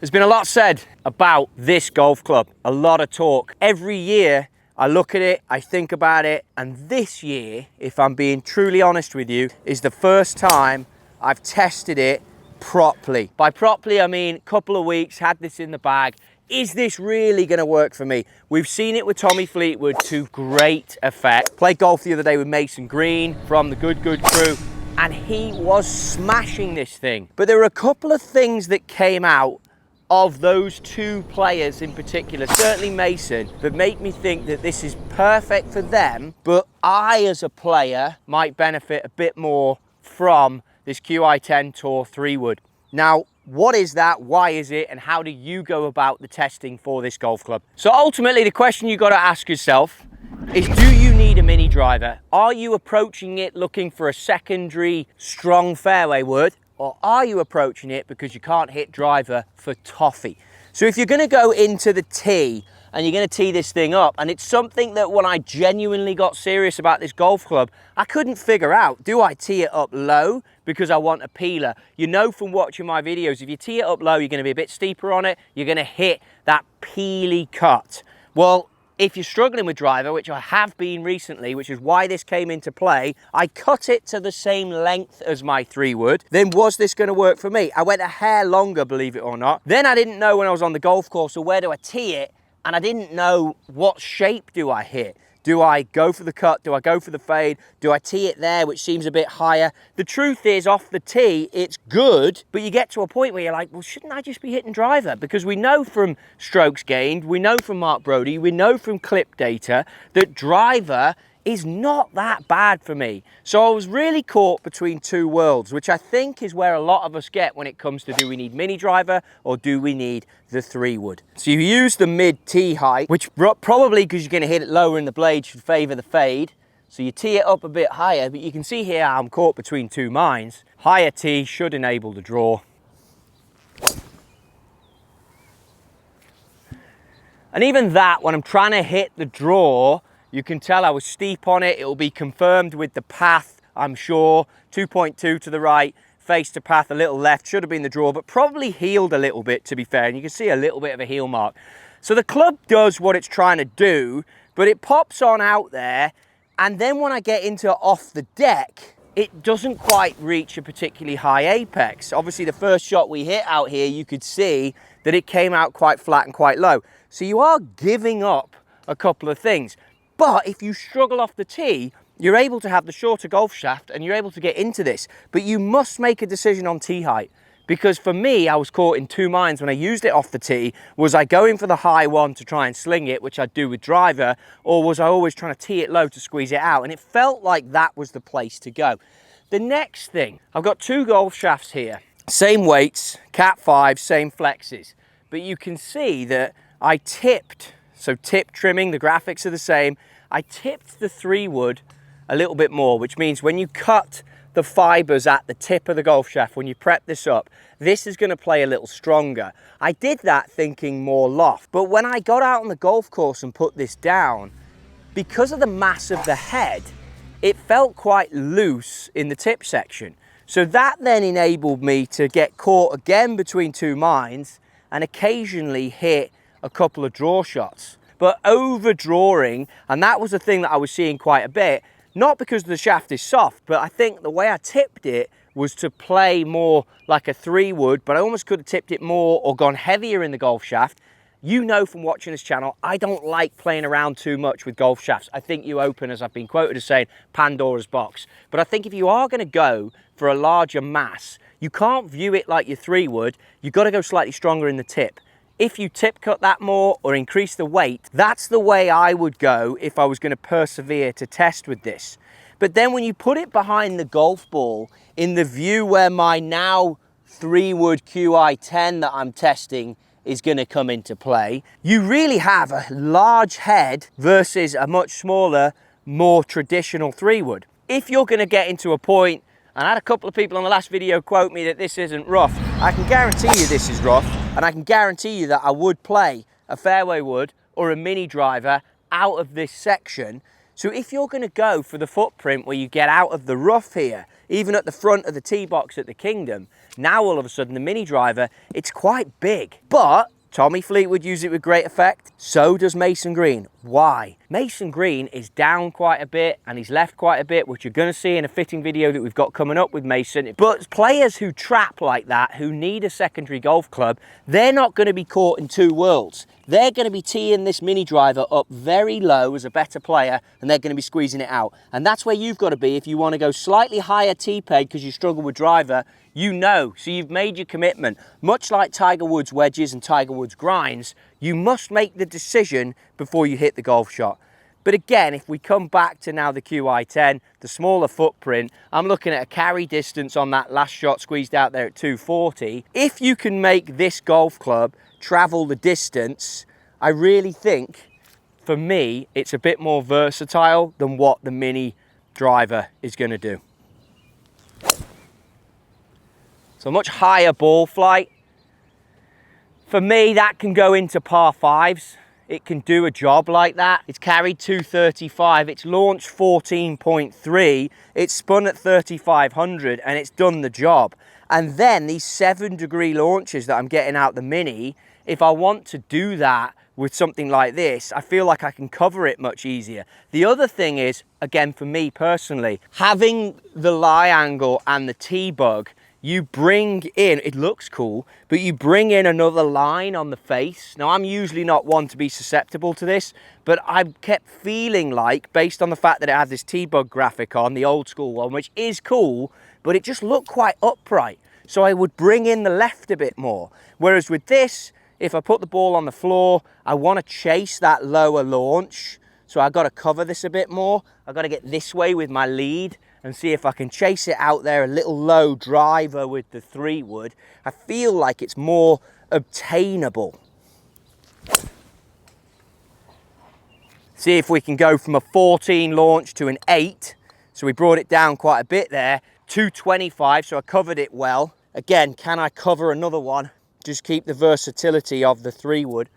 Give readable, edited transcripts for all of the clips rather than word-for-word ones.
There's been a lot said about this golf club, a lot of talk. Every year I look at it, I think about it, and this year, if I'm being truly honest with you, is the first time I've tested it properly. By properly, I mean a couple of weeks, had this in the bag. Is this really gonna work for me? We've seen it with Tommy Fleetwood to great effect. Played golf the other day with Mason Green from the Good crew, and he was smashing this thing. But there were a couple of things that came out of those two players in particular, certainly Mason, that make me think that this is perfect for them, but I as a player might benefit a bit more from this Qi10 Tour 3-wood. Now, what is that? Why is it? And how do you go about the testing for this golf club? So ultimately, the question you got to ask yourself is, do you need a mini driver? Are you approaching it looking for a secondary strong fairway wood? Or are you approaching it because you can't hit driver for toffee? So if you're gonna go into the tee and you're gonna tee this thing up, and it's something that when I genuinely got serious about this golf club, I couldn't figure out, do I tee it up low because I want a peeler? You know from watching my videos, if you tee it up low, you're gonna be a bit steeper on it, you're gonna hit that peely cut. Well, if you're struggling with driver, which I have been recently, which is why this came into play, I cut it to the same length as my 3-wood. Then was this gonna work for me? I went a hair longer, believe it or not. Then I didn't know when I was on the golf course, so where do I tee it? And I didn't know what shape do I hit. Do I go for the cut? Do I go for the fade? Do I tee it there, which seems a bit higher? The truth is, off the tee, it's good, but you get to a point where you're like, well, shouldn't I just be hitting driver? Because we know from strokes gained, we know from Mark Brody, we know from clip data that driver is not that bad for me. So I was really caught between two worlds, which I think is where a lot of us get when it comes to, do we need mini driver or do we need the 3-wood? So you use the mid tee height, which probably, because you're gonna hit it lower in the blade, should favor the fade. So you tee it up a bit higher, but you can see here I'm caught between two minds. Higher tee should enable the draw. And even that, when I'm trying to hit the draw, you can tell I was steep on it. It will be confirmed with the path, I'm sure. 2.2 to the right, face to path a little left. Should have been the draw, but probably heeled a little bit, to be fair. And you can see a little bit of a heel mark. So the club does what it's trying to do, but it pops on out there. And then when I get into off the deck, it doesn't quite reach a particularly high apex. Obviously, the first shot we hit out here, you could see that it came out quite flat and quite low. So you are giving up a couple of things. But if you struggle off the tee, you're able to have the shorter golf shaft and you're able to get into this. But you must make a decision on tee height. Because for me, I was caught in two minds when I used it off the tee. Was I going for the high one to try and sling it, which I do with driver, or was I always trying to tee it low to squeeze it out? And it felt like that was the place to go. The next thing, I've got two golf shafts here. Same weights, Cat 5, same flexes. But you can see that I tipped, so tip trimming, the graphics are the same. I tipped the 3-wood a little bit more, which means when you cut the fibers at the tip of the golf shaft, when you prep this up, this is going to play a little stronger. I did that thinking more loft, but when I got out on the golf course and put this down, because of the mass of the head, it felt quite loose in the tip section. So that then enabled me to get caught again between two minds and occasionally hit a couple of draw shots. But overdrawing, and that was the thing that I was seeing quite a bit, not because the shaft is soft, but I think the way I tipped it was to play more like a 3-wood, but I almost could have tipped it more or gone heavier in the golf shaft. You know from watching this channel, I don't like playing around too much with golf shafts. I think you open, as I've been quoted as saying, Pandora's box. But I think if you are going to go for a larger mass, you can't view it like your 3-wood. You've got to go slightly stronger in the tip. If you tip cut that more or increase the weight, that's the way I would go if I was going to persevere to test with this. But then when you put it behind the golf ball in the view where my now 3-wood Qi10 that I'm testing is going to come into play, you really have a large head versus a much smaller, more traditional 3-wood. If you're going to get into a point, and I had a couple of people on the last video quote me that this isn't rough, I can guarantee you this is rough, and I can guarantee you that I would play a fairway wood or a mini driver out of this section. So if you're going to go for the footprint where you get out of the rough here, even at the front of the tee box at the Kingdom, now all of a sudden the mini driver, it's quite big. But Tommy Fleetwood used it with great effect. So does Mason Green. Why? Mason Green is down quite a bit and he's left quite a bit, which you're going to see in a fitting video that we've got coming up with Mason. But players who trap like that, who need a secondary golf club, they're not going to be caught in two worlds. They're going to be teeing this mini driver up very low as a better player, and they're going to be squeezing it out. And that's where you've got to be if you want to go slightly higher tee peg because you struggle with driver. You know, so you've made your commitment. Much like Tiger Woods wedges and Tiger Woods grinds, you must make the decision before you hit the golf shot. But again, if we come back to now the Qi10, the smaller footprint, I'm looking at a carry distance on that last shot squeezed out there at 240. If you can make this golf club travel the distance, I really think, for me, it's a bit more versatile than what the mini driver is going to do. So much higher ball flight. For me, that can go into par fives. It can do a job like that. It's carried 235, it's launched 14.3, it's spun at 3,500 and it's done the job. And then these 7-degree launches that I'm getting out the mini, if I want to do that with something like this, I feel like I can cover it much easier. The other thing is, again for me personally, having the lie angle and the T-bug, you bring in, it looks cool, but you bring in another line on the face. Now, I'm usually not one to be susceptible to this, but I've kept feeling like, based on the fact that it had this T-bug graphic on, the old school one, which is cool, but it just looked quite upright. So I would bring in the left a bit more. Whereas with this, if I put the ball on the floor, I want to chase that lower launch. So I've got to cover this a bit more. I've got to get this way with my lead and see if I can chase it out there, a little low driver with the 3-wood. I feel like it's more obtainable. See if we can go from a 14 launch to an 8. So we brought it down quite a bit there. 225, so I covered it well. Again, can I cover another one? Just keep the versatility of the 3-wood.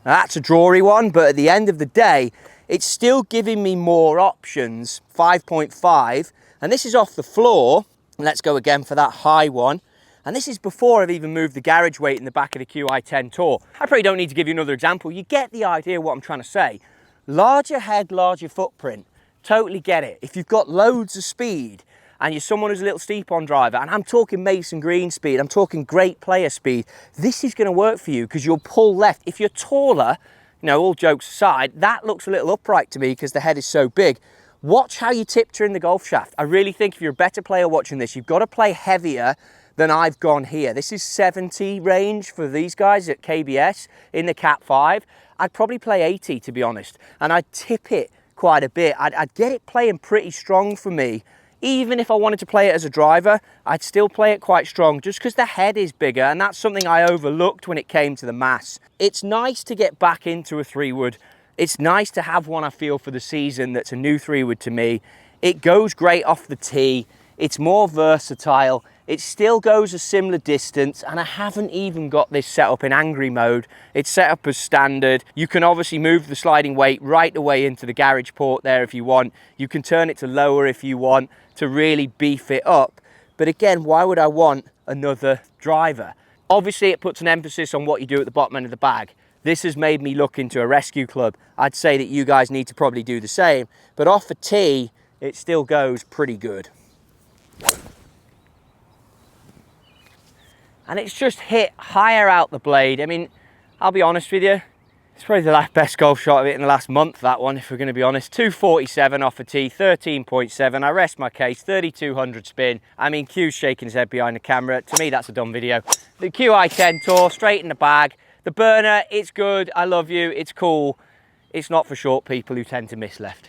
Now that's a drawy one, but at the end of the day, it's still giving me more options. 5.5, and this is off the floor. Let's go again for that high one. And this is before I've even moved the garage weight in the back of the Qi10 Tour. I probably don't need to give you another example. You get the idea of what I'm trying to say. Larger head, larger footprint. Totally get it. If you've got loads of speed and you're someone who's a little steep on driver, and I'm talking Mason Green speed, I'm talking great player speed, this is going to work for you because you'll pull left. If you're taller, you know, all jokes aside, that looks a little upright to me because the head is so big. Watch how you tiptoe in the golf shaft. I really think if you're a better player watching this, you've got to play heavier than I've gone here. This is 70 range for these guys at KBS in the Cat 5. I'd probably play 80 to be honest, and I'd tip it quite a bit. I'd get it playing pretty strong for me. Even if I wanted to play it as a driver, I'd still play it quite strong just because the head is bigger, and that's something I overlooked when it came to the mass. It's nice to get back into a 3-wood. It's nice to have one I feel for the season that's a new 3-wood to me. It goes great off the tee. It's more versatile. It still goes a similar distance, and I haven't even got this set up in angry mode. It's set up as standard. You can obviously move the sliding weight right away into the garage port there if you want. You can turn it to lower if you want to really beef it up. But again, why would I want another driver? Obviously, it puts an emphasis on what you do at the bottom end of the bag. This has made me look into a rescue club. I'd say that you guys need to probably do the same. But off a tee, it still goes pretty good. And it's just hit higher out the blade. I mean, I'll be honest with you, it's probably the best golf shot of it in the last month, that one, if we're going to be honest. 247 off a tee, 13.7. I rest my case, 3,200 spin. I mean, Q's shaking his head behind the camera. To me, that's a dumb video. The Qi10 Tour, straight in the bag. The burner, it's good. I love you. It's cool. It's not for short people who tend to miss left.